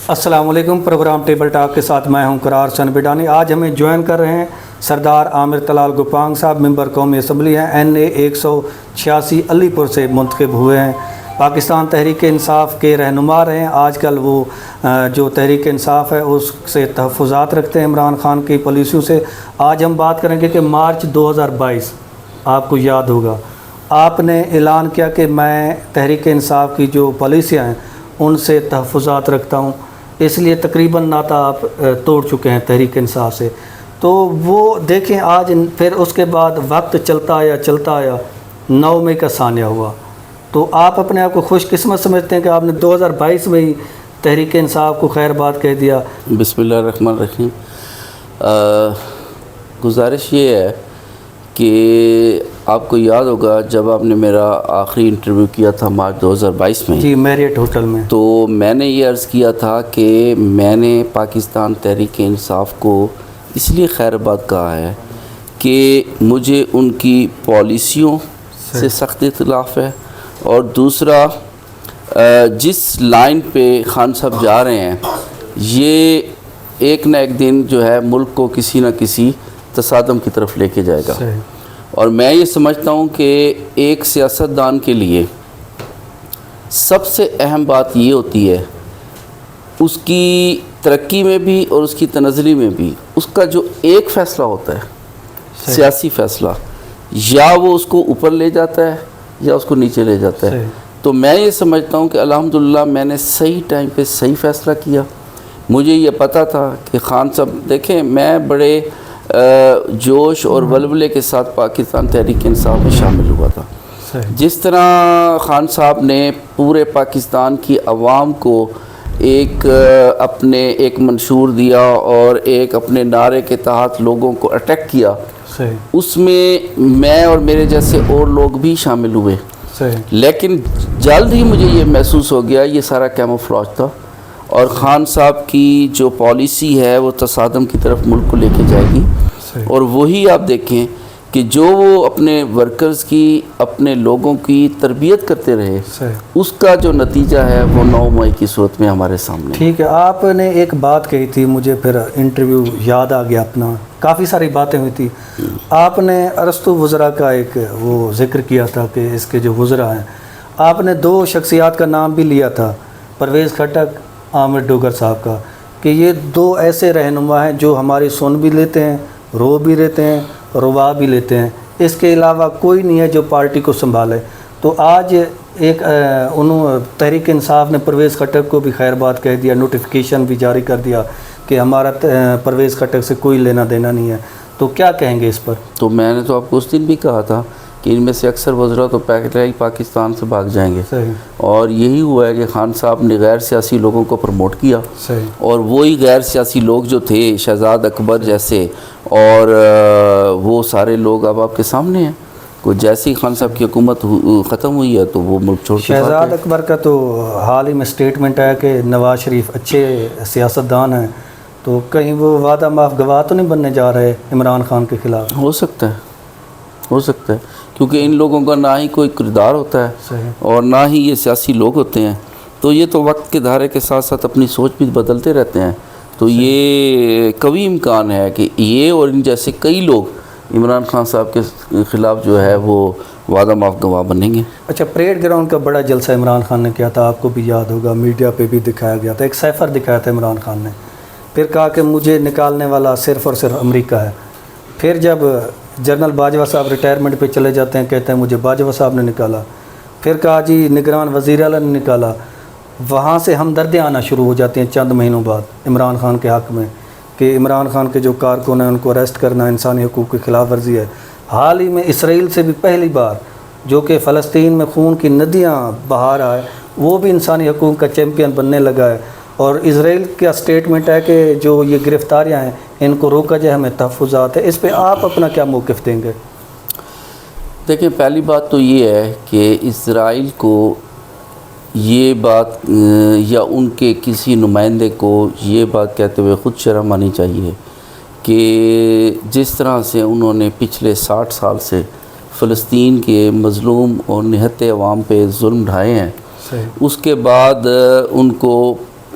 السلام علیکم، programme table talk کے ساتھ میں ہوں قرار حسین بڈانی۔ آج ہمیں جوائن کر رہے ہیں سردار عامر طلال گوپانگ صاحب، ممبر قومی اسمبلی ہیں، NA 186 علی پور سے منتخب ہوئے ہیں، پاکستان تحریک انصاف کے رہنما رہے ہیں۔ آج کل وہ جو تحریک انصاف ہے اس سے تحفظات رکھتے ہیں عمران خان کی پالیسیوں سے۔ آج ہم بات کریں گے کہ مارچ 2022 آپ کو یاد ہوگا، آپ نے اعلان کیا کہ میں تحریک انصاف کی جو پالیسیاں ہیں ان سے تحفظات رکھتا ہوں، اس لیے تقریباً ناطہ آپ توڑ چکے ہیں تحریک انصاف سے۔ تو وہ دیکھیں آج پھر اس کے بعد وقت چلتا آیا 9 مئی کا ثانیہ ہوا، تو آپ اپنے آپ کو خوش قسمت سمجھتے ہیں کہ آپ نے 2022 میں ہی تحریک انصاف کو خیر بات کہہ دیا؟ بسم اللہ الرحمن الرحیم۔ گزارش یہ ہے کہ آپ کو یاد ہوگا جب آپ نے میرا آخری انٹرویو کیا تھا مارچ 2022 میں، جی میریٹ ہوٹل میں، تو میں نے یہ عرض کیا تھا کہ میں نے پاکستان تحریک انصاف کو اس لیے خیر بات کہا ہے کہ مجھے ان کی پالیسیوں سے سخت اختلاف ہے، اور دوسرا جس لائن پہ خان صاحب جا رہے ہیں یہ ایک نہ ایک دن جو ہے ملک کو کسی نہ کسی تصادم کی طرف لے کے جائے گا۔ اور میں یہ سمجھتا ہوں کہ ایک سیاستدان کے لیے سب سے اہم بات یہ ہوتی ہے اس کی ترقی میں بھی اور اس کی تنزلی میں بھی، اس کا جو ایک فیصلہ ہوتا ہے سیاسی فیصلہ، یا وہ اس کو اوپر لے جاتا ہے یا اس کو نیچے لے جاتا ہے۔ تو میں یہ سمجھتا ہوں کہ الحمدللہ میں نے صحیح ٹائم پہ صحیح فیصلہ کیا۔ مجھے یہ پتہ تھا کہ خان صاحب، دیکھیں میں بڑے جوش اور ولولے کے ساتھ پاکستان تحریک انصاف میں شامل ہوا تھا۔ جس طرح خان صاحب نے پورے پاکستان کی عوام کو ایک منشور دیا اور ایک اپنے نعرے کے تحت لوگوں کو اٹیک کیا، اس میں اور میرے جیسے اور لوگ بھی شامل ہوئے، لیکن جلد ہی مجھے یہ محسوس ہو گیا یہ سارا کیموفلاج تھا، اور خان صاحب کی جو پالیسی ہے وہ تصادم کی طرف ملک کو لے کے جائے گی۔ اور وہی آپ دیکھیں کہ جو وہ اپنے ورکرز کی، اپنے لوگوں کی تربیت کرتے رہے، اس کا جو نتیجہ ہے وہ 9 مئی کی صورت میں ہمارے سامنے۔ ٹھیک ہے، آپ نے ایک بات کہی تھی، مجھے پھر انٹرویو یاد آ گیا اپنا، کافی ساری باتیں ہوئی تھی۔ آپ نے ارسطو وزراء کا ایک وہ ذکر کیا تھا کہ اس کے جو وزراء ہیں، آپ نے 2 شخصیات کا نام بھی لیا تھا، پرویز خٹک، عامر ڈوگر صاحب کا، کہ یہ 2 ایسے رہنما ہیں جو ہماری سن بھی لیتے ہیں، رو بھی لیتے ہیں، روا بھی لیتے ہیں، اس کے علاوہ کوئی نہیں ہے جو پارٹی کو سنبھالے۔ تو آج تحریک انصاف نے پرویز خٹک کو بھی خیر بات کہہ دیا، نوٹیفیکیشن بھی جاری کر دیا کہ ہمارا پرویز خٹک سے کوئی لینا دینا نہیں ہے، تو کیا کہیں گے اس پر؟ تو میں نے تو آپ کو اس دن بھی کہا تھا کہ ان میں سے اکثر وزراء تو پاکستان سے بھاگ جائیں گے، اور یہی ہوا ہے کہ خان صاحب نے غیر سیاسی لوگوں کو پروموٹ کیا، اور وہی غیر سیاسی لوگ جو تھے شہزاد اکبر جیسے، اور وہ سارے لوگ اب آپ کے سامنے ہیں۔ کوئی جیسی خان صاحب کی حکومت ختم ہوئی ہے تو وہ ملک چھوڑ کے شہزاد اکبر کا تو حال ہی میں اسٹیٹمنٹ ہے کہ نواز شریف اچھے سیاستدان ہیں، تو کہیں وہ وعدہ معاف گواہ تو نہیں بننے جا رہے عمران خان کے خلاف؟ ہو سکتا ہے کیونکہ ان لوگوں کا نہ ہی کوئی کردار ہوتا ہے اور نہ ہی یہ سیاسی لوگ ہوتے ہیں، تو یہ تو وقت کے دھارے کے ساتھ ساتھ اپنی سوچ بھی بدلتے رہتے ہیں۔ تو یہ قوی امکان ہے کہ یہ اور ان جیسے کئی لوگ عمران خان صاحب کے خلاف جو ہے وہ وعدہ معاف گواہ بنیں گے۔ اچھا، پریڈ گراؤنڈ کا بڑا جلسہ عمران خان نے کیا تھا، آپ کو بھی یاد ہوگا، میڈیا پہ بھی دکھایا گیا تھا، ایک سیفر دکھایا تھا عمران خان نے، پھر کہا کہ مجھے نکالنے والا صرف اور صرف امریکہ ہے۔ پھر جب جنرل باجوہ صاحب ریٹائرمنٹ پہ چلے جاتے ہیں، کہتے ہیں مجھے باجوہ صاحب نے نکالا، پھر کہا جی نگران وزیر اعلیٰ نے نکالا۔ وہاں سے ہمدردیں آنا شروع ہو جاتی ہیں چند مہینوں بعد عمران خان کے حق میں کہ عمران خان کے جو کارکن ہیں ان کو اریسٹ کرنا انسانی حقوق کی خلاف ورزی ہے۔ حال ہی میں اسرائیل سے بھی پہلی بار، جو کہ فلسطین میں خون کی ندیاں بہا رہا ہے، وہ بھی انسانی حقوق کا چیمپئن بننے لگا ہے، اور اسرائیل کا اسٹیٹمنٹ ہے کہ جو یہ گرفتاریاں ہیں ان کو روکا جائے، ہمیں تحفظات ہے۔ اس پہ آپ اپنا کیا موقف دیں گے؟ دیکھیں، پہلی بات تو یہ ہے کہ اسرائیل کو یہ بات یا ان کے کسی نمائندے کو یہ بات کہتے ہوئے خود شرم آنی چاہیے کہ جس طرح سے انہوں نے پچھلے 60 سال سے فلسطین کے مظلوم اور نہتے عوام پہ ظلم ڈھائے ہیں، اس کے بعد ان کو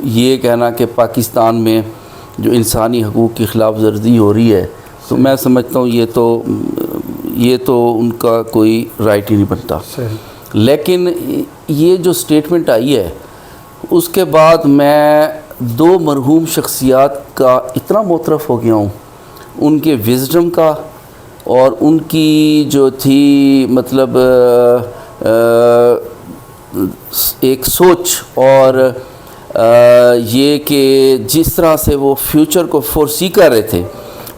یہ کہنا کہ پاکستان میں جو انسانی حقوق کی خلاف ورزی ہو رہی ہے تو میں سمجھتا ہوں یہ تو ان کا کوئی رائٹ ہی نہیں بنتا. لیکن یہ جو سٹیٹمنٹ آئی ہے اس کے بعد میں 2 مرحوم شخصیات کا اتنا معترف ہو گیا ہوں، ان کے وزڈم کا اور ان کی جو تھی مطلب ایک سوچ، اور یہ کہ جس طرح سے وہ فیوچر کو فورسی کر رہے تھے،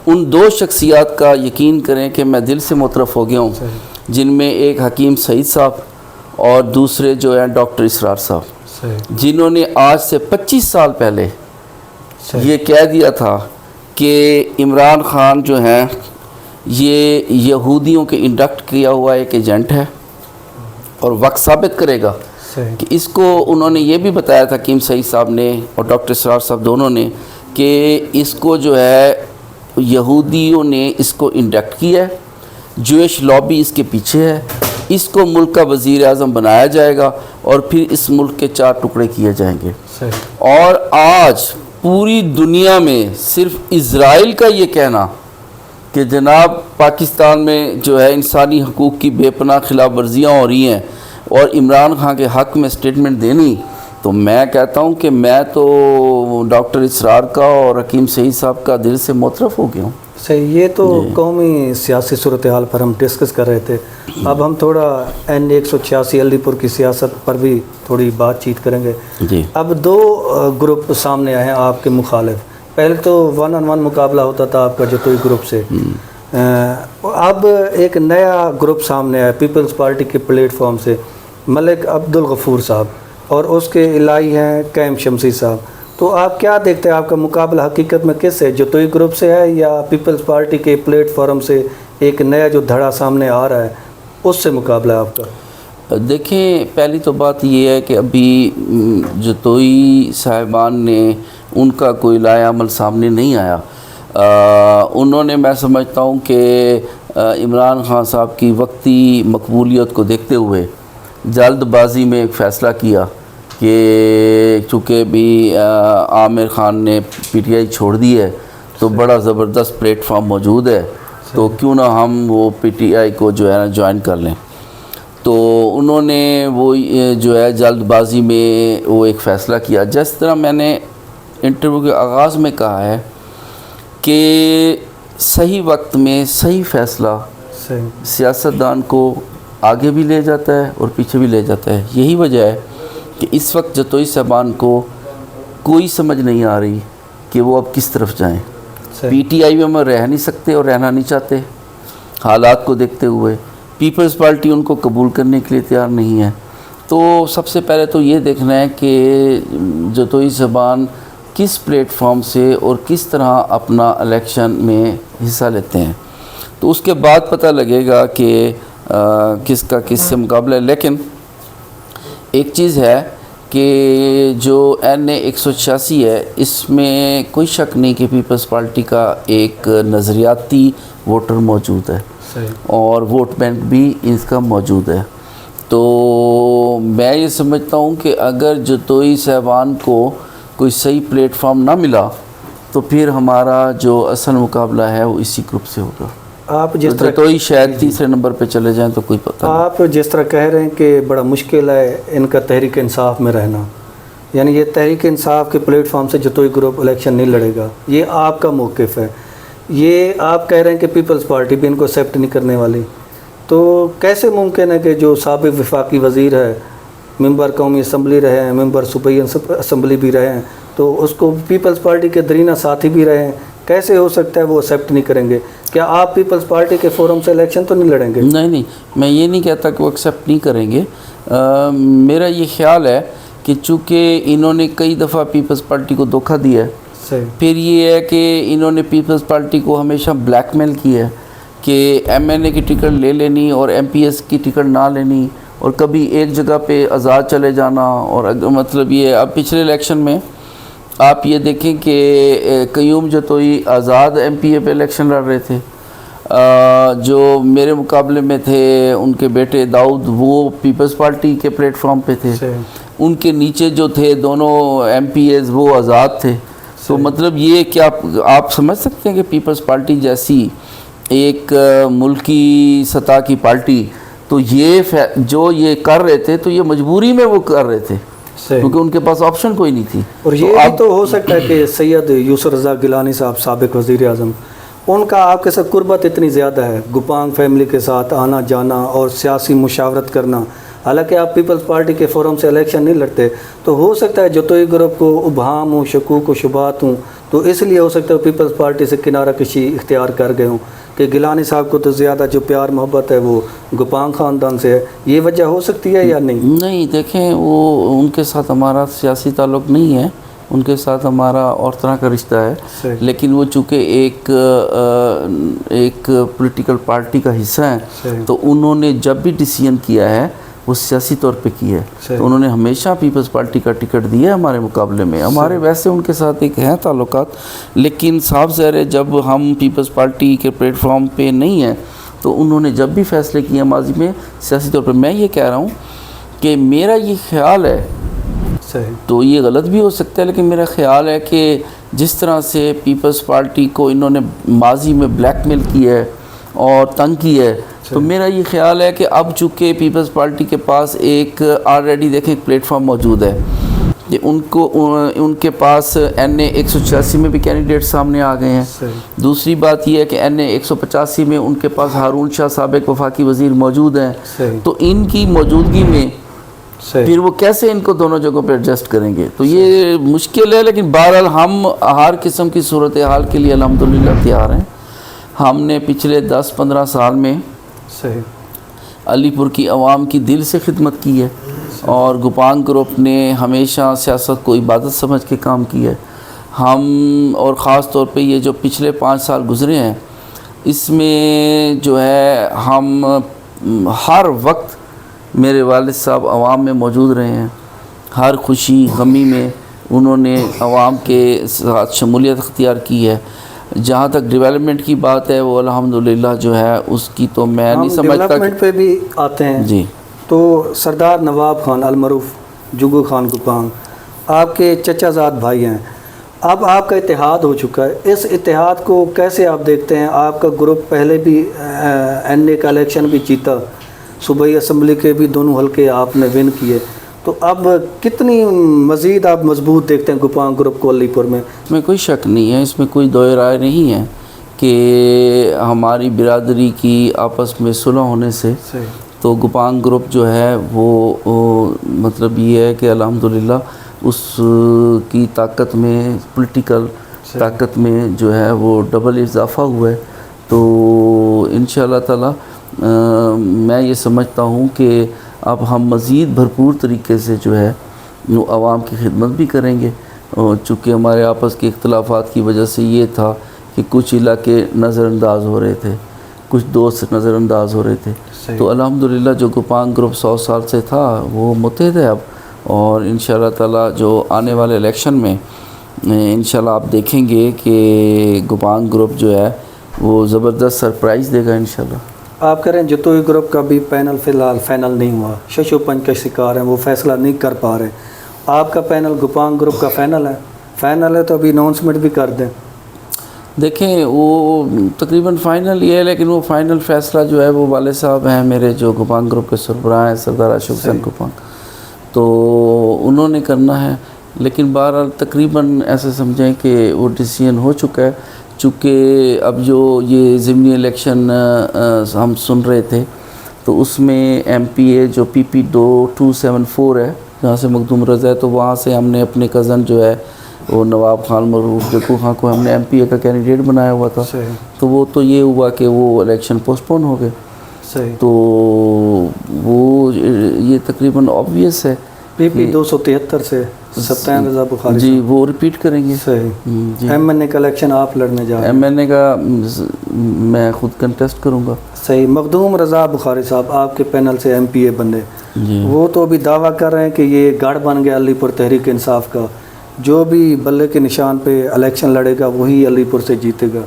ان 2 شخصیات کا یقین کریں کہ میں دل سے معترف ہو گیا ہوں، جن میں ایک حکیم سعید صاحب اور دوسرے جو ہیں ڈاکٹر اسرار صاحب، جنہوں نے آج سے 25 سال پہلے یہ کہہ دیا تھا کہ عمران خان جو ہیں یہ یہودیوں کے انڈکٹ کیا ہوا ایک ایجنٹ ہے اور وقت ثابت کرے گا کہ اس کو. انہوں نے یہ بھی بتایا تھا حکیم سعید صاحب نے اور ڈاکٹر اسرار صاحب دونوں نے کہ اس کو جو ہے یہودیوں نے اس کو انڈکٹ کیا ہے، جویش لابی اس کے پیچھے ہے، اس کو ملک کا وزیر اعظم بنایا جائے گا اور پھر اس ملک کے 4 ٹکڑے کیے جائیں گے. اور آج پوری دنیا میں صرف اسرائیل کا یہ کہنا کہ جناب پاکستان میں جو ہے انسانی حقوق کی بے پناہ خلاف ورزیاں ہو رہی ہیں اور عمران خان کے حق میں سٹیٹمنٹ دینی، تو میں کہتا ہوں کہ میں تو ڈاکٹر اسرار کا اور حکیم سعید صاحب کا دل سے معترف ہو گیا ہوں. صحیح. یہ تو قومی سیاسی صورتحال پر ہم ڈسکس کر رہے تھے. اب ہم تھوڑا N186 علی پور کی سیاست پر بھی تھوڑی بات چیت کریں گے. جی. اب 2 گروپ سامنے آئے ہیں آپ کے مخالف. پہلے تو 1-on-1 مقابلہ ہوتا تھا آپ کا جتوئی گروپ سے. اب ایک نیا گروپ سامنے آیا پیپلز پارٹی کے پلیٹ فارم سے، ملک عبدالغفور صاحب اور اس کے الہی ہیں قیم شمسی صاحب. تو آپ کیا دیکھتے ہیں، آپ کا مقابلہ حقیقت میں کس ہے، جتوئی گروپ سے ہے یا پیپلز پارٹی کے پلیٹ فارم سے ایک نیا جو دھڑا سامنے آ رہا ہے اس سے مقابلہ ہے آپ کا؟ دیکھیں، پہلی تو بات یہ ہے کہ ابھی جتوئی صاحبان نے ان کا کوئی لائحہ عمل سامنے نہیں آیا. انہوں نے میں سمجھتا ہوں کہ عمران خان صاحب کی وقتی مقبولیت کو دیکھتے ہوئے جلد بازی میں ایک فیصلہ کیا کہ چونکہ بھی عامر خان نے پی ٹی آئی چھوڑ دی ہے تو بڑا زبردست پلیٹ فارم موجود ہے، تو کیوں نہ ہم وہ پی ٹی آئی کو جو ہے نا جوائن کر لیں. تو انہوں نے وہ جو ہے جلد بازی میں وہ ایک فیصلہ کیا. جس طرح میں نے انٹرویو کے آغاز میں کہا ہے کہ صحیح وقت میں صحیح فیصلہ سیاستدان کو آگے بھی لے جاتا ہے اور پیچھے بھی لے جاتا ہے. یہی وجہ ہے کہ اس وقت جتوئی صاحبان کو کوئی سمجھ نہیں آ رہی کہ وہ اب کس طرف جائیں. پی ٹی آئی میں رہ نہیں سکتے اور رہنا نہیں چاہتے حالات کو دیکھتے ہوئے. پیپلز پارٹی ان کو قبول کرنے کے لیے تیار نہیں ہے. تو سب سے پہلے تو یہ دیکھنا ہے کہ جتوئی صاحبان کس پلیٹ فارم سے اور کس طرح اپنا الیکشن میں حصہ لیتے ہیں، تو اس کے بعد پتہ لگے گا کہ کس کا کس سے مقابلہ ہے. لیکن ایک چیز ہے کہ جو N186 ہے اس میں کوئی شک نہیں کہ پیپلز پارٹی کا ایک نظریاتی ووٹر موجود ہے اور ووٹ بینک بھی اس کا موجود ہے. تو میں یہ سمجھتا ہوں کہ اگر جتوئی صاحبان کو کوئی صحیح پلیٹ فارم نہ ملا تو پھر ہمارا جو اصل مقابلہ ہے وہ اسی گروپ سے ہوگا. آپ جس طرح جتوئی شاید تیسرے نمبر پہ چلے جائیں تو کوئی پتہ نہیں. آپ جس طرح کہہ رہے ہیں کہ بڑا مشکل ہے ان کا تحریک انصاف میں رہنا، یعنی یہ تحریک انصاف کے پلیٹ فارم سے جتوئی گروپ الیکشن نہیں لڑے گا، یہ آپ کا موقف ہے. یہ آپ کہہ رہے ہیں کہ پیپلز پارٹی بھی ان کو ایکسیپٹ نہیں کرنے والی. تو کیسے ممکن ہے کہ جو سابق وفاقی وزیر ہے، ممبر قومی اسمبلی رہے ہیں، ممبر صوبائی اسمبلی بھی رہے ہیں، تو اس کو پیپلز پارٹی کے درینہ ساتھی بھی رہے ہیں، کیسے ہو سکتا ہے وہ ایکسیپٹ نہیں کریں گے؟ کیا آپ پیپلز پارٹی کے فورم سے الیکشن تو نہیں لڑیں گے؟ نہیں، میں یہ نہیں کہتا کہ وہ ایکسیپٹ نہیں کریں گے. میرا یہ خیال ہے کہ چونکہ انہوں نے کئی دفعہ پیپلز پارٹی کو دھوکہ دیا ہے، پھر یہ ہے کہ انہوں نے پیپلز پارٹی کو ہمیشہ بلیک میل کیا ہے کہ ایم این اے کی ٹکٹ لے لینی اور ایم پی ایس کی ٹکٹ نہ لینی اور کبھی ایک جگہ پہ آزاد چلے جانا. اور مطلب یہ اب پچھلے الیکشن میں آپ یہ دیکھیں کہ قیوم جتوئی آزاد ایم پی اے پہ الیکشن لڑ رہے تھے، جو میرے مقابلے میں تھے ان کے بیٹے داؤد وہ پیپلز پارٹی کے پلیٹ فارم پہ تھے. ان کے نیچے جو تھے دونوں ایم پی ایز وہ آزاد تھے. تو مطلب یہ کہ آپ سمجھ سکتے ہیں کہ پیپلز پارٹی جیسی ایک ملکی سطح کی پارٹی تو یہ جو یہ کر رہے تھے تو یہ مجبوری میں وہ کر رہے تھے کیونکہ ان کے پاس آپشن کوئی نہیں تھی. اور یہ بھی تو ہو سکتا ہے کہ سید یوسف رضا گیلانی صاحب سابق وزیر اعظم ان کا آپ کے ساتھ قربت اتنی زیادہ ہے, گوپانگ فیملی کے ساتھ آنا جانا اور سیاسی مشاورت کرنا, حالانکہ آپ پیپلز پارٹی کے فورم سے الیکشن نہیں لڑتے, تو ہو سکتا ہے جتوئی گروپ کو ابہام ہوں, شکوک و شبہات ہوں, تو اس لیے ہو سکتا ہے پیپلز پارٹی سے کنارہ کشی اختیار کر گئے ہوں کہ گیلانی صاحب کو تو زیادہ جو پیار محبت ہے وہ گوپانگ خاندان سے ہے. یہ وجہ ہو سکتی ہے یا نہیں؟ نہیں, دیکھیں وہ ان کے ساتھ ہمارا سیاسی تعلق نہیں ہے, ان کے ساتھ ہمارا اور طرح کا رشتہ ہے, لیکن وہ چونکہ ایک پولیٹیکل پارٹی کا حصہ ہیں تو انہوں نے جب بھی ڈیسیژن کیا ہے وہ سیاسی طور پہ کی ہے. تو انہوں نے ہمیشہ پیپلز پارٹی کا ٹکٹ دیا ہے ہمارے مقابلے میں. ہمارے ویسے ان کے ساتھ ایک ہیں تعلقات, لیکن صاف ظاہر ہے جب ہم پیپلز پارٹی کے پلیٹ فارم پہ نہیں ہیں تو انہوں نے جب بھی فیصلے کیے ماضی میں سیاسی طور پہ, میں یہ کہہ رہا ہوں کہ میرا یہ خیال ہے, تو یہ غلط بھی ہو سکتا ہے, لیکن میرا خیال ہے کہ جس طرح سے پیپلز پارٹی کو انہوں نے ماضی میں بلیک میل کیا ہے اور تنگ کیا ہے, تو میرا یہ خیال ہے کہ اب چونکہ پیپلز پارٹی کے پاس ایک آلریڈی دیکھیں ایک پلیٹ فارم موجود ہے کہ ان کے پاس NA 186 میں بھی کینڈیڈیٹ سامنے آ گئے ہیں. دوسری بات یہ ہے کہ NA 185 میں ان کے پاس ہارون شاہ سابق وفاقی وزیر موجود ہیں, تو ان کی موجودگی میں پھر وہ کیسے ان کو دونوں جگہوں پہ ایڈجسٹ کریں گے, تو یہ مشکل ہے. لیکن بہرحال ہم ہر قسم کی صورتحال کے لیے الحمدللہ تیار ہیں. ہم نے پچھلے 10-15 سال میں علی پور کی عوام کی دل سے خدمت کی ہے, اور گوپانگ گروپ نے ہمیشہ سیاست کو عبادت سمجھ کے کام کیا ہے. ہم اور خاص طور پہ یہ جو پچھلے 5 سال گزرے ہیں اس میں جو ہے ہم ہر وقت میرے والد صاحب عوام میں موجود رہے ہیں, ہر خوشی غمی میں انہوں نے عوام کے ساتھ شمولیت اختیار کی ہے. جہاں تک ڈیولپمنٹ کی بات ہے وہ الحمدللہ جو ہے اس کی تو میں نہیں سمجھتا. ڈیولپمنٹ پہ بھی آتے ہیں جی, تو سردار نواب خان المعروف جگو خان گوپانگ آپ کے چچا زاد بھائی ہیں. اب آپ کا اتحاد ہو چکا ہے, اس اتحاد کو کیسے آپ دیکھتے ہیں؟ آپ کا گروپ پہلے بھی NA کا الیکشن بھی جیتا, صوبائی اسمبلی کے بھی دونوں حلقے آپ نے ون کیے, تو اب کتنی مزید آپ مضبوط دیکھتے ہیں گوپانگ گروپ کو علی پور میں؟ اس میں کوئی شک نہیں ہے, اس میں کوئی دو رائے نہیں ہے کہ ہماری برادری کی آپس میں صلح ہونے سے تو گوپانگ گروپ جو ہے وہ مطلب یہ ہے کہ الحمدللہ اس کی طاقت میں, پولیٹیکل طاقت میں جو ہے وہ ڈبل اضافہ ہوا ہے. تو انشاءاللہ تعالی میں یہ سمجھتا ہوں کہ اب ہم مزید بھرپور طریقے سے جو ہے وہ عوام کی خدمت بھی کریں گے. چونکہ ہمارے آپس کے اختلافات کی وجہ سے یہ تھا کہ کچھ علاقے نظر انداز ہو رہے تھے, کچھ دوست نظر انداز ہو رہے تھے, تو الحمدللہ جو گوپانگ گروپ 100 سال سے تھا وہ متحد ہے اب. اور انشاءاللہ تعالی جو آنے والے الیکشن میں انشاءاللہ آپ دیکھیں گے کہ گوپانگ گروپ جو ہے وہ زبردست سرپرائز دے گا انشاءاللہ. آپ کہہ رہے ہیں جتوئی گروپ کا بھی پینل فی الحال فائنل نہیں ہوا, ششو پنچ کا شکار ہیں, وہ فیصلہ نہیں کر پا رہے. آپ کا پینل گوپانگ گروپ کا فائنل ہے؟ فائنل ہے تو ابھی اناؤنسمنٹ بھی کر دیں. دیکھیں وہ تقریباً فائنل یہ ہے, لیکن وہ فائنل فیصلہ جو ہے وہ والد صاحب ہیں میرے جو گوپانگ گروپ کے سربراہ ہیں سردار اشوک حسین گوپانگ, تو انہوں نے کرنا ہے. لیکن بہرحال تقریباً ایسے سمجھیں کہ وہ ڈیسیژن ہو چکا ہے. چونکہ اب جو یہ ضمنی الیکشن ہم سن رہے تھے تو اس میں MPA جو PP 2274 ہے جہاں سے مخدوم رضا ہے, تو وہاں سے ہم نے اپنے کزن جو ہے وہ نواب خان معروف جگو خان کو ہم نے MPA کا کینڈیڈیٹ بنایا ہوا تھا. تو وہ تو یہ ہوا کہ وہ الیکشن پوسٹ پون ہو گئے. تو وہ یہ تقریباً آبویس ہے PP 273 سے سبطین رضا بخاری جی وہ ریپیٹ کریں گے. صحیح. MNA کا الیکشن آپ لڑنے جا رہے ہیں؟ MNA کا میں خود کنٹیسٹ کروں گا. صحیح. مخدوم رضا بخاری صاحب آپ کے پینل سے MPA بنے, وہ تو ابھی دعویٰ کر رہے ہیں کہ یہ گڑھ بن گیا علی پور تحریک انصاف کا, جو بھی بلے کے نشان پہ الیکشن لڑے گا وہی علی پور سے جیتے گا.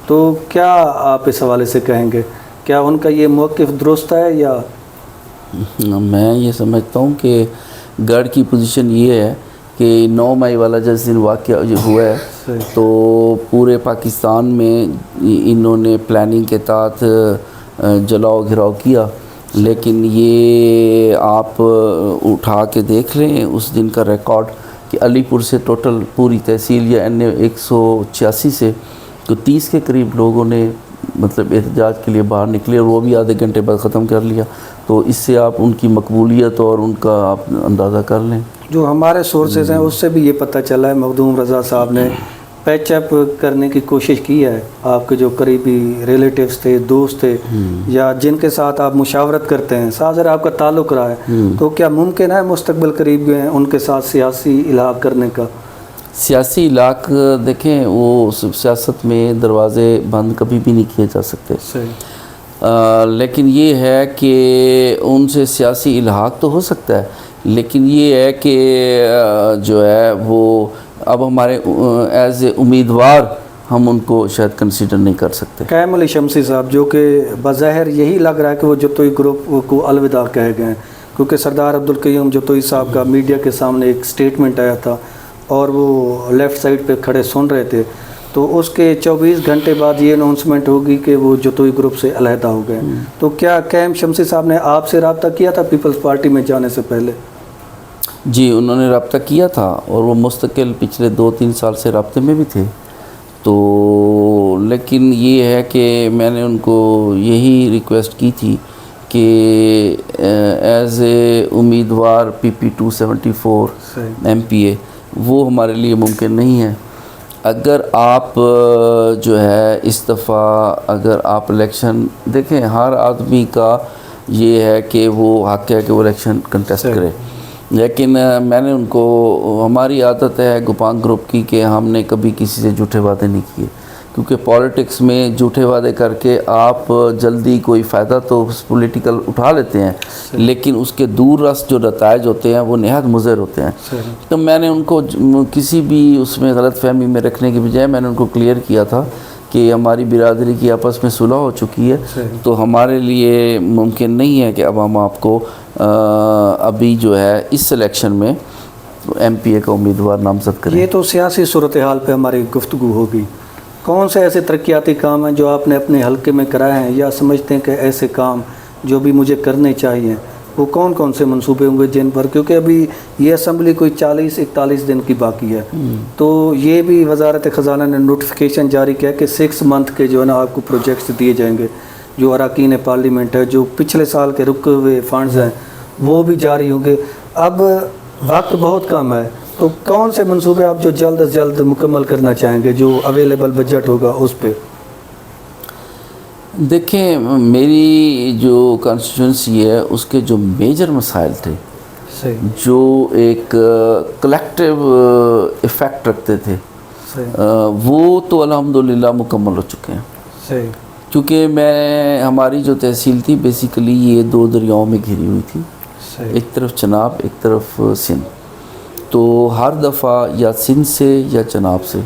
تو کیا آپ اس حوالے سے کہیں گے, کیا ان کا یہ موقف درست ہے یا؟ میں یہ سمجھتا ہوں کہ گارڈ کی پوزیشن یہ ہے کہ 9 مئی والا جس دن واقعہ جو ہوا ہے تو پورے پاکستان میں انہوں نے پلاننگ کے تحت جلاؤ گھراؤ کیا، لیکن یہ آپ اٹھا کے دیکھ لیں اس دن کا ریکارڈ کہ علی پور سے ٹوٹل پوری تحصیل یا NA 186 سے تو 30 کے قریب لوگوں نے مطلب احتجاج کے لیے باہر نکلے، اور وہ بھی آدھے گھنٹے بعد ختم کر لیا. تو اس سے آپ ان کی مقبولیت اور ان کا آپ اندازہ کر لیں. جو ہمارے سورسز ہیں اس سے بھی یہ پتہ چلا ہے مخدوم رضا صاحب نے پیچ اپ کرنے کی کوشش کی ہے. آپ کے جو قریبی ریلیٹیوز تھے، دوست تھے، یا جن کے ساتھ آپ مشاورت کرتے ہیں، ساتھ آپ کا تعلق رہا ہے، تو کیا ممکن ہے مستقبل قریب میں ان کے ساتھ سیاسی الحاق کرنے کا؟ سیاسی الحاق دیکھیں، وہ سیاست میں دروازے بند کبھی بھی نہیں کیے جا سکتے. لیکن یہ ہے کہ ان سے سیاسی الحاق تو ہو سکتا ہے، لیکن یہ ہے کہ جو ہے وہ اب ہمارے ایز اے امیدوار ہم ان کو شاید کنسیڈر نہیں کر سکتے. قائم علی شمسی صاحب، جو کہ بظاہر یہی لگ رہا ہے کہ وہ جتوئی گروپ کو الوداع کہہ گئے ہیں، کیونکہ سردار عبدالقیوم جتوئی صاحب کا میڈیا کے سامنے ایک سٹیٹمنٹ آیا تھا اور وہ لیفٹ سائڈ پہ کھڑے سن رہے تھے، تو اس کے 24 گھنٹے بعد یہ اناؤنسمنٹ ہوگی کہ وہ جتوئی گروپ سے علیحدہ ہو گئے. تو کیا قائم شمسی صاحب نے آپ سے رابطہ کیا تھا پیپلز پارٹی میں جانے سے پہلے؟ جی، انہوں نے رابطہ کیا تھا اور وہ مستقل پچھلے 2-3 سال سے رابطے میں بھی تھے. تو لیکن یہ ہے کہ میں نے ان کو یہی ریکویسٹ کی تھی کہ ایز اے امیدوار PP 274 MPA وہ ہمارے لیے ممکن نہیں ہے. اگر آپ جو ہے اس دفعہ اگر آپ الیکشن دیکھیں، ہر آدمی کا یہ ہے کہ وہ حق ہے کہ وہ الیکشن کنٹیسٹ کرے، لیکن میں نے ان کو، ہماری عادت ہے گوپانگ گروپ کی کہ ہم نے کبھی کسی سے جھوٹے وعدے نہیں کیے، کیونکہ پولیٹکس میں جھوٹے وعدے کر کے آپ جلدی کوئی فائدہ تو پولیٹیکل اٹھا لیتے ہیں، لیکن اس کے دور رس جو نتائج ہوتے ہیں وہ نہایت مضر ہوتے ہیں. تو میں نے ان کو کسی بھی اس میں غلط فہمی میں رکھنے کی بجائے میں نے ان کو کلیئر کیا تھا کہ ہماری برادری کی آپس میں صلح ہو چکی ہے، تو ہمارے لیے ممکن نہیں ہے کہ اب ہم آپ کو ابھی جو ہے اس الیکشن میں MPA کا امیدوار نامزد کریں. یہ تو سیاسی صورتحال پہ ہماری گفتگو ہوگی. کون سے ایسے ترقیاتی کام ہیں جو آپ نے اپنے حلقے میں کرائے ہیں، یا سمجھتے ہیں کہ ایسے کام جو بھی مجھے کرنے چاہیے، وہ کون کون سے منصوبے ہوں گے جن پر، کیونکہ ابھی یہ اسمبلی کوئی 40-41 دن کی باقی ہے، تو یہ بھی وزارت خزانہ نے نوٹیفیکیشن جاری کیا کہ 6 منتھ کے جو ہے نا آپ کو پروجیکٹس دیے جائیں گے. جو اراکین پارلیمنٹ ہے، جو پچھلے سال کے رکے ہوئے فنڈز ہیں وہ بھی جاری ہوں گے. اب وقت بہت کم ہے، تو کون سے منصوبے آپ جو جلد از جلد مکمل کرنا چاہیں گے جو اویلیبل بجٹ ہوگا اس پہ؟ دیکھیں، میری جو کانسٹیٹوئنسی ہے اس کے جو میجر مسائل تھے، جو ایک کلیکٹیو ایفیکٹ رکھتے تھے، وہ تو الحمدللہ مکمل ہو چکے ہیں. کیونکہ ہماری جو تحصیل تھی بیسیکلی یہ 2 دریاؤں میں گھری ہوئی تھی، ایک طرف چناب ایک طرف سندھ. تو ہر دفعہ یا سندھ سے یا چناب سے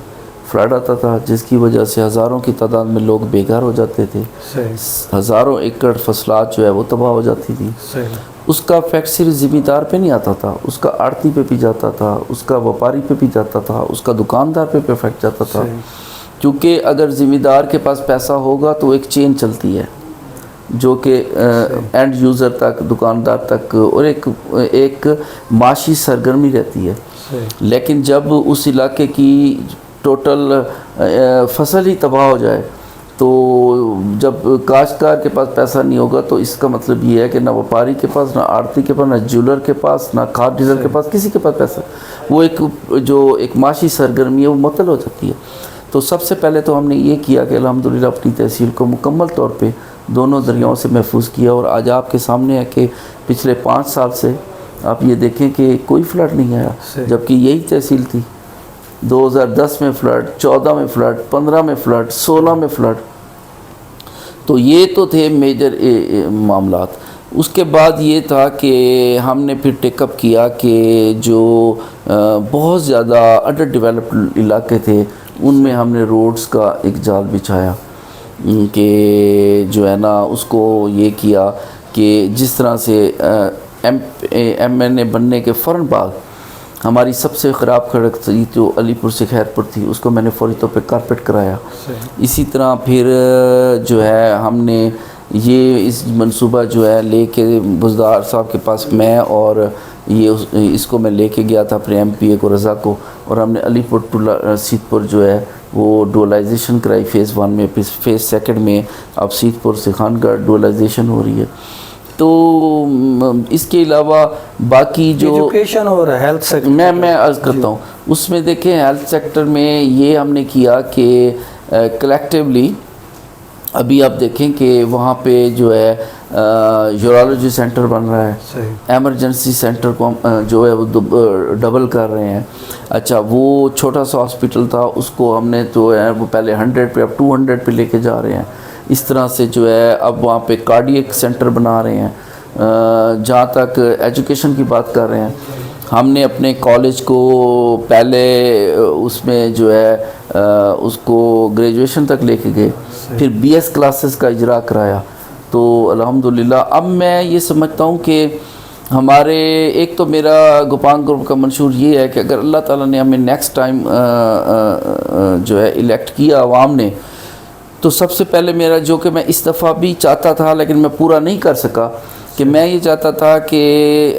فلڈ آتا تھا، جس کی وجہ سے ہزاروں کی تعداد میں لوگ بے گھر ہو جاتے تھے، ہزاروں ایکڑ فصلات جو ہے وہ تباہ ہو جاتی تھی. اس کا افیکٹ صرف ذمہ دار پہ نہیں آتا تھا، اس کا آڑتی پہ بھی جاتا تھا، اس کا وپاری پہ بھی جاتا تھا، اس کا دکاندار پہ افیکٹ جاتا تھا. کیونکہ اگر ذمہ دار کے پاس پیسہ ہوگا تو ایک چین چلتی ہے جو کہ اینڈ یوزر تک، دکاندار تک، اور ایک معاشی سرگرمی رہتی ہے. لیکن جب اس علاقے کی ٹوٹل فصل ہی تباہ ہو جائے، تو جب کاشتکار کے پاس پیسہ نہیں ہوگا تو اس کا مطلب یہ ہے کہ نہ وپاری کے پاس، نہ آڑتی کے پاس، نہ جولر کے پاس، نہ کھاد ڈیلر کے پاس، کسی کے پاس پیسہ، وہ ایک معاشی سرگرمی ہے وہ معطل ہو جاتی ہے. تو سب سے پہلے تو ہم نے یہ کیا کہ الحمدللہ اپنی تحصیل کو مکمل طور پہ دونوں دریاؤں سے محفوظ کیا، اور آج آپ کے سامنے ہے کہ پچھلے 5 سال سے آپ یہ دیکھیں کہ کوئی فلڈ نہیں آیا، جبکہ یہی تحصیل تھی. 2010 میں فلڈ، 14 میں فلڈ، 15 میں فلڈ، 16 میں فلڈ. تو یہ تو تھے میجر معاملات. اس کے بعد یہ تھا کہ ہم نے پھر ٹیک اپ کیا کہ جو بہت زیادہ انڈر ڈیولپڈ علاقے تھے ان میں ہم نے روڈز کا ایک جال بچھایا، کہ جو ہے نا اس کو یہ کیا کہ جس طرح سے ایم این اے بننے کے فوراً بعد ہماری سب سے خراب سڑک تھی جو علی پور سے خیر پور تھی، اس کو میں نے فوری طور پہ کارپیٹ کرایا. اسی طرح پھر جو ہے ہم نے یہ اس منصوبہ جو ہے لے کے بزدار صاحب کے پاس میں اور یہ اس کو میں لے کے گیا تھا اپنے ایم پی اے کو رضا کو، اور ہم نے علی پور ٹو سیت پور جو ہے وہ ڈولائزیشن کرائی فیز 1 میں. پھر فیز 2 میں اب سیت پور سے خانگڑھ ڈولائزیشن ہو رہی ہے. تو اس کے علاوہ باقی جو ایجوکیشن اور ہیلتھ سیکٹر میں عرض کرتا ہوں اس میں دیکھیں ہیلتھ سیکٹر میں یہ ہم نے کیا کہ کلیکٹیولی ابھی آپ دیکھیں کہ وہاں پہ جو ہے یورولوجی سینٹر بن رہا ہے، ایمرجنسی سینٹر کو جو ہے وہ ڈبل کر رہے ہیں. اچھا وہ چھوٹا سا ہاسپٹل تھا اس کو ہم نے جو ہے وہ پہلے 100 پہ اب 200 پہ لے کے جا رہے ہیں. اس طرح سے جو ہے اب وہاں پہ کارڈیک سینٹر بنا رہے ہیں. جہاں تک ایجوکیشن کی بات کر رہے ہیں ہم نے اپنے کالج کو پہلے اس میں جو ہے اس کو گریجویشن تک لے کے گئے، پھر بی ایس کلاسز کا اجرا کرایا. تو الحمدللہ اب میں یہ سمجھتا ہوں کہ ہمارے ایک تو میرا گوپانگ گروپ کا منشور یہ ہے کہ اگر اللہ تعالیٰ نے ہمیں نیکسٹ ٹائم جو ہے الیکٹ کیا عوام نے، تو سب سے پہلے میرا جو کہ میں اس دفعہ بھی چاہتا تھا لیکن میں پورا نہیں کر سکا کہ میں یہ چاہتا تھا کہ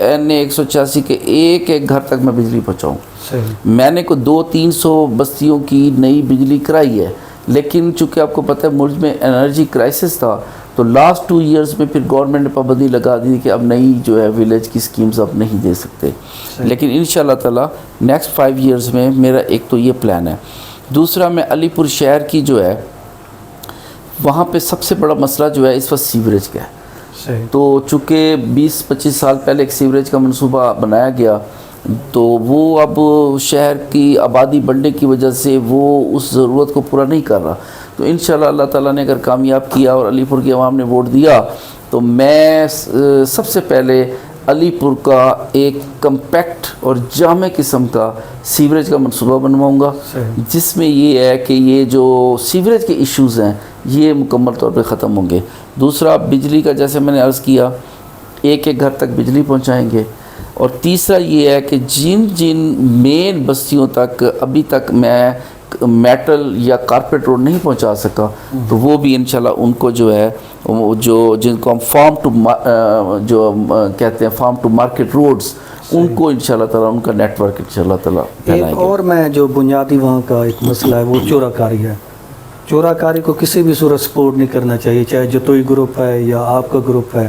NA 186 کے ایک ایک گھر تک میں بجلی پہنچاؤں. میں نے کو 200-300 بستیوں کی نئی بجلی کرائی ہے، لیکن چونکہ آپ کو پتہ ہے ملک میں انرجی کرائسس تھا تو لاسٹ 2 ایئرز میں پھر گورنمنٹ نے پابندی لگا دی کہ اب نئی جو ہے ولیج کی سکیمز اب نہیں دے سکتے. لیکن انشاءاللہ تعالی نیکسٹ 5 ایئرز میں میرا ایک تو یہ پلان ہے. دوسرا میں علی پور شہر کی جو ہے وہاں پہ سب سے بڑا مسئلہ جو ہے اس وقت سیوریج کا ہے. تو چونکہ 20-25 سال پہلے ایک سیوریج کا منصوبہ بنایا گیا تو وہ اب شہر کی آبادی بڑھنے کی وجہ سے وہ اس ضرورت کو پورا نہیں کر رہا. تو انشاءاللہ اللہ تعالیٰ نے اگر کامیاب کیا اور علی پور کی عوام نے ووٹ دیا تو میں سب سے پہلے علی پور کا ایک کمپیکٹ اور جامع قسم کا سیوریج کا منصوبہ بنواؤں گا، جس میں یہ ہے کہ یہ جو سیوریج کے ایشوز ہیں یہ مکمل طور پہ ختم ہوں گے. دوسرا بجلی کا جیسے میں نے عرض کیا ایک ایک گھر تک بجلی پہنچائیں گے. اور تیسرا یہ ہے کہ جن مین بستیوں تک ابھی تک میں میٹل یا کارپیٹ روڈ نہیں پہنچا سکا تو وہ بھی انشاءاللہ ان کو جو ہے جو جن کو ہم فارم ٹو جو کہتے ہیں فارم ٹو مارکیٹ روڈز ان کو انشاءاللہ تعالیٰ ان کا نیٹ ورک انشاءاللہ تعالیٰ ایک اور میں جو بنیادی وہاں کا ایک مسئلہ ہے وہ چورہ کاری ہے. چورہ کاری کو کسی بھی صورت سپورٹ نہیں کرنا چاہیے، چاہے جتوئی گروپ ہے یا آپ کا گروپ ہے.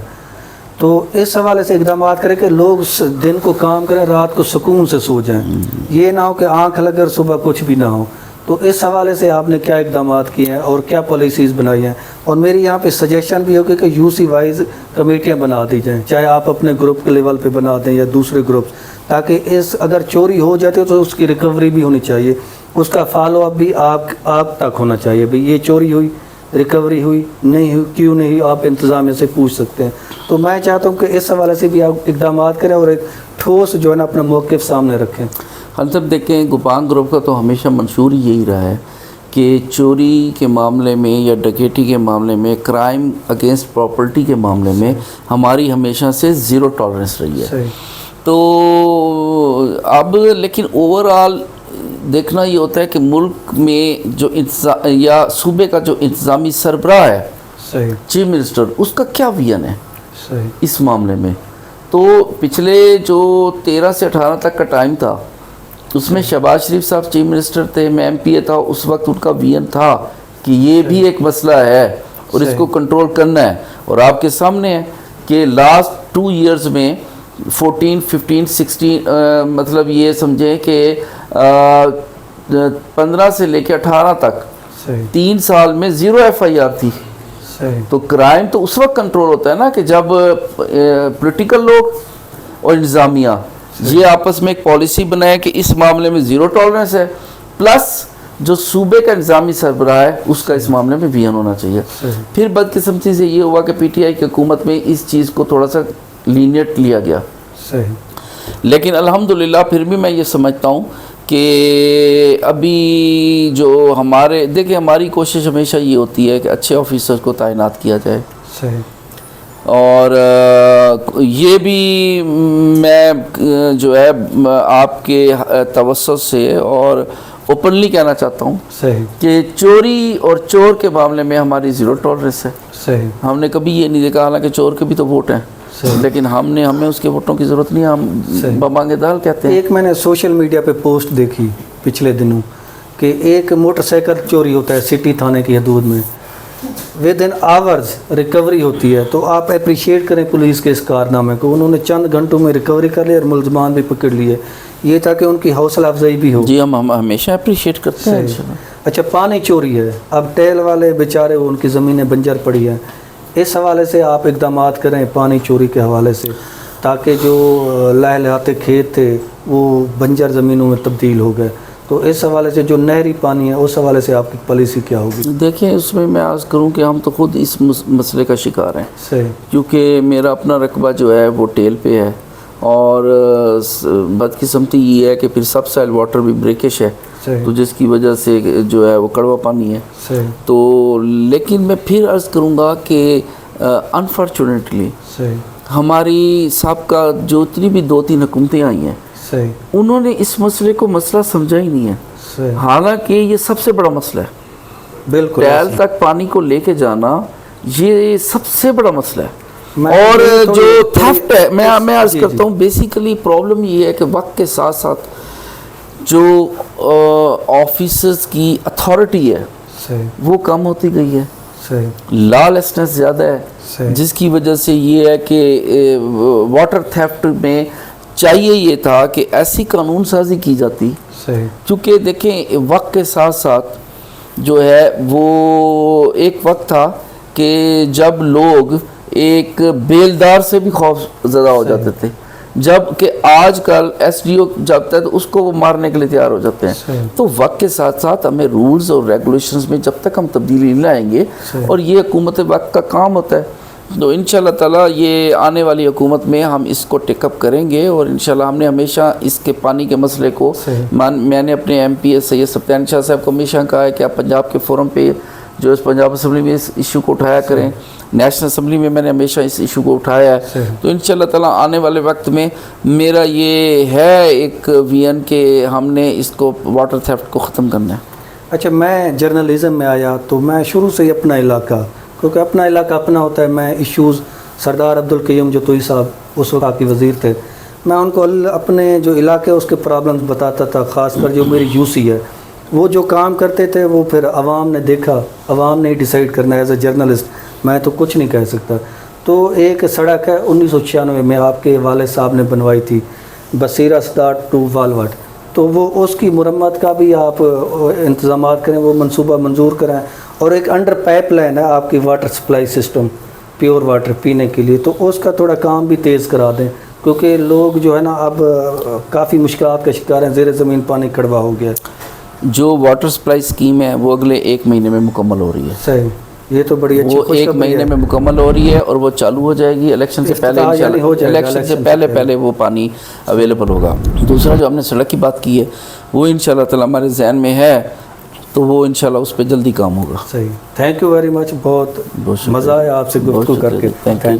تو اس حوالے سے اقدامات کریں کہ لوگ دن کو کام کریں رات کو سکون سے سو جائیں، یہ نہ ہو کہ آنکھ لگ کر صبح کچھ بھی نہ ہو. تو اس حوالے سے آپ نے کیا اقدامات کیے ہیں اور کیا پالیسیز بنائی ہیں؟ اور میری یہاں پہ سجیشن بھی ہوگی کہ UC وائز کمیٹیاں بنا دی جائیں، چاہے آپ اپنے گروپ کے لیول پہ بنا دیں یا دوسرے گروپ، تاکہ اگر چوری ہو جاتی ہے تو اس کی ریکوری بھی ہونی چاہیے، اس کا فالو اپ بھی آپ تک ہونا چاہیے. بھئی یہ چوری ہوئی، ریکوری ہوئی نہیں ہوئی، کیوں نہیں ہوئی، آپ انتظامیہ سے پوچھ سکتے ہیں. تو میں چاہتا ہوں کہ اس حوالے سے بھی آپ اقدامات کریں اور ایک ٹھوس جو ہے نا اپنا موقف سامنے رکھیں. ہم سب دیکھیں گوپانگ گروپ کا تو ہمیشہ منشور یہی رہا ہے کہ چوری کے معاملے میں یا ڈکیٹی کے معاملے میں، کرائم اگینسٹ پراپرٹی کے معاملے میں ہماری ہمیشہ سے زیرو ٹالرنس رہی ہے. تو اب لیکن اوور آل دیکھنا یہ ہوتا ہے کہ ملک میں جو یا صوبے کا جو انتظامی سربراہ ہے چیف منسٹر، اس کا کیا ویژن ہے اس معاملے میں. تو پچھلے جو 13 سے 18 تک کا ٹائم تھا اس میں شہباز شریف صاحب چیف منسٹر تھے، میں MP تھا، اس وقت ان کا ویژن تھا کہ یہ بھی ایک مسئلہ ہے اور اس کو کنٹرول کرنا ہے. اور آپ کے سامنے ہے کہ لاسٹ 2 ایئرز میں 14, 15, 16 مطلب یہ سمجھیں کہ 15 سے لے کے 18 تک 3 سال میں 0 FIR تھی. تو کرائم تو اس وقت کنٹرول ہوتا ہے نا کہ جب پولیٹیکل لوگ اور انتظامیہ یہ آپس میں ایک پالیسی بنائے کہ اس معاملے میں زیرو ٹالرنس ہے، پلس جو صوبے کا انتظامی سربراہ ہے اس کا اس معاملے میں ویژن ہونا چاہیے. پھر بدقسمتی سے یہ ہوا کہ PTI کی حکومت میں اس چیز کو تھوڑا سا لینیٹ لیا گیا. لیکن الحمدللہ پھر بھی میں یہ سمجھتا ہوں کہ ابھی جو ہمارے دیکھیں ہماری کوشش ہمیشہ یہ ہوتی ہے کہ اچھے آفیسر کو تعینات کیا جائے. اور یہ بھی میں جو ہے آپ کے توسط سے اور اوپنلی کہنا چاہتا ہوں صحیح کہ چوری اور چور کے معاملے میں ہماری زیرو ٹالرنس ہے. صحیح ہم نے کبھی یہ نہیں دیکھا، حالانکہ چور کے بھی تو ووٹ ہیں، لیکن ہمیں اس کے ووٹوں کی ضرورت نہیں ہے، ہم بمانگے دال کہتے ہیں. ایک میں نے سوشل میڈیا پہ پوسٹ دیکھی پچھلے دنوں کہ ایک موٹر سائیکل چوری ہوتا ہے سٹی تھانے کی حدود میں، ود ان آورز ریکوری ہوتی ہے. تو آپ اپریشیٹ کریں پولیس کے اس کارنامے کو، انہوں نے چند گھنٹوں میں ریکوری کر لی اور ملزمان بھی پکڑ لیے. یہ تھا کہ ان کی حوصلہ افزائی بھی ہو. جی ہم ہمیشہ اپریشیٹ کرتے ہیں. اچھا پانی چوری ہے، اب ٹیل والے بیچارے ان کی زمینیں بنجر پڑی ہیں، اس حوالے سے آپ اقدامات کریں پانی چوری کے حوالے سے، تاکہ جو لہلہاتے کھیت تھے وہ بنجر زمینوں میں تبدیل ہو گئے. تو اس حوالے سے جو نہری پانی ہے اس حوالے سے آپ کی پالیسی کیا ہوگی؟ دیکھیں اس میں عرض کروں کہ ہم تو خود اس مسئلے کا شکار ہیں. صحیح. کیونکہ میرا اپنا رقبہ جو ہے وہ ٹیل پہ ہے، اور بدقسمتی یہ ہے کہ پھر سب سائل واٹر بھی بریکش ہے، تو جس کی وجہ سے جو ہے وہ کڑوا پانی ہے. تو لیکن میں پھر عرض کروں گا کہ انفارچونیٹلی ہماری سابقہ جو اتنی بھی 2-3 حکومتیں آئی ہیں انہوں نے اس مسئلے کو مسئلہ سمجھا ہی نہیں ہے، حالانکہ یہ سب سے بڑا مسئلہ ہے. بالکل ٹیل تک پانی کو لے کے جانا یہ سب سے بڑا مسئلہ ہے. اور جو تھیفٹ ہے، میں عرض کرتا ہوں بیسیکلی پرابلم یہ ہے کہ وقت کے ساتھ ساتھ جو آفیسرز کی اتھارٹی ہے وہ کم ہوتی گئی ہے، لا لیسنس زیادہ ہے، جس کی وجہ سے یہ ہے کہ واٹر تھیفٹ میں چاہیے یہ تھا کہ ایسی قانون سازی کی جاتی. کیونکہ دیکھیں وقت کے ساتھ ساتھ جو ہے وہ ایک وقت تھا کہ جب لوگ ایک بیلدار سے بھی خوف زدہ ہو جاتے تھے، جب کہ آج کل ایس ڈی او جاتا ہے تو اس کو وہ مارنے کے لیے تیار ہو جاتے ہیں. تو وقت کے ساتھ ساتھ ہمیں رولز اور ریگولیشنز میں جب تک ہم تبدیلی نہیں لائیں گے، اور یہ حکومت وقت کا کام ہوتا ہے، تو انشاءاللہ تعالیٰ یہ آنے والی حکومت میں ہم اس کو ٹیک اپ کریں گے. اور انشاءاللہ ہم نے ہمیشہ اس کے پانی کے مسئلے کو میں نے اپنے ایم پی سید سفتیان شاہ صاحب کو ہمیشہ کہا ہے کہ آپ پنجاب کے فورم پہ جو اس پنجاب اسمبلی میں اس ایشو کو اٹھایا کریں. نیشنل اسمبلی میں میں نے ہمیشہ اس ایشو کو اٹھایا ہے. تو انشاءاللہ تعالیٰ آنے والے وقت میں میرا یہ ہے ایک وین کہ ہم نے اس کو واٹر تھیفٹ کو ختم کرنا ہے. اچھا میں جرنلزم میں آیا تو میں شروع سے ہی اپنا علاقہ، کیونکہ اپنا علاقہ اپنا ہوتا ہے، میں ایشوز سردار عبدالقیوم جوتوئی صاحب اس وقت کی وزیر تھے، میں ان کو اپنے جو علاقے اس کے پرابلمز بتاتا تھا، خاص کر جو میری یو سی ہے وہ جو کام کرتے تھے وہ پھر عوام نے دیکھا، عوام نے ڈیسائیڈ کرنا ہے. ایز اے جرنلسٹ میں تو کچھ نہیں کہہ سکتا. تو ایک سڑک ہے 1996 میں آپ کے والد صاحب نے بنوائی تھی، بصیرہ سداٹ ٹو والوٹ، تو وہ اس کی مرمت کا بھی آپ انتظامات کریں، وہ منصوبہ منظور کریں. اور ایک انڈر پائپ لائن ہے آپ کی water supply system pure water پینے کے لیے، تو اس کا تھوڑا کام بھی تیز کرا دیں، کیونکہ لوگ جو ہے نا اب کافی مشکلات کا شکار ہیں، زیر زمین پانی کڑوا ہو گیا. جو واٹر سپلائی اسکیم ہے وہ اگلے 1 مہینے میں مکمل ہو رہی ہے. صحیح، یہ تو بڑی اچھی وہ 1 مہینے میں مکمل ہو رہی ہے، اور وہ چالو ہو جائے گی الیکشن سے پہلے. الیکشن سے پہلے وہ پانی اویلیبل ہوگا. دوسرا جو ہم نے سڑک کی بات کی ہے وہ انشاءاللہ تعالیٰ ہمارے ذہن میں ہے، تو وہ انشاءاللہ اس پہ جلدی کام ہوگا. صحیح. تھینک یو ویری مچ، بہت مزہ آیا آپ سے گفتگو کر کے. Thank you.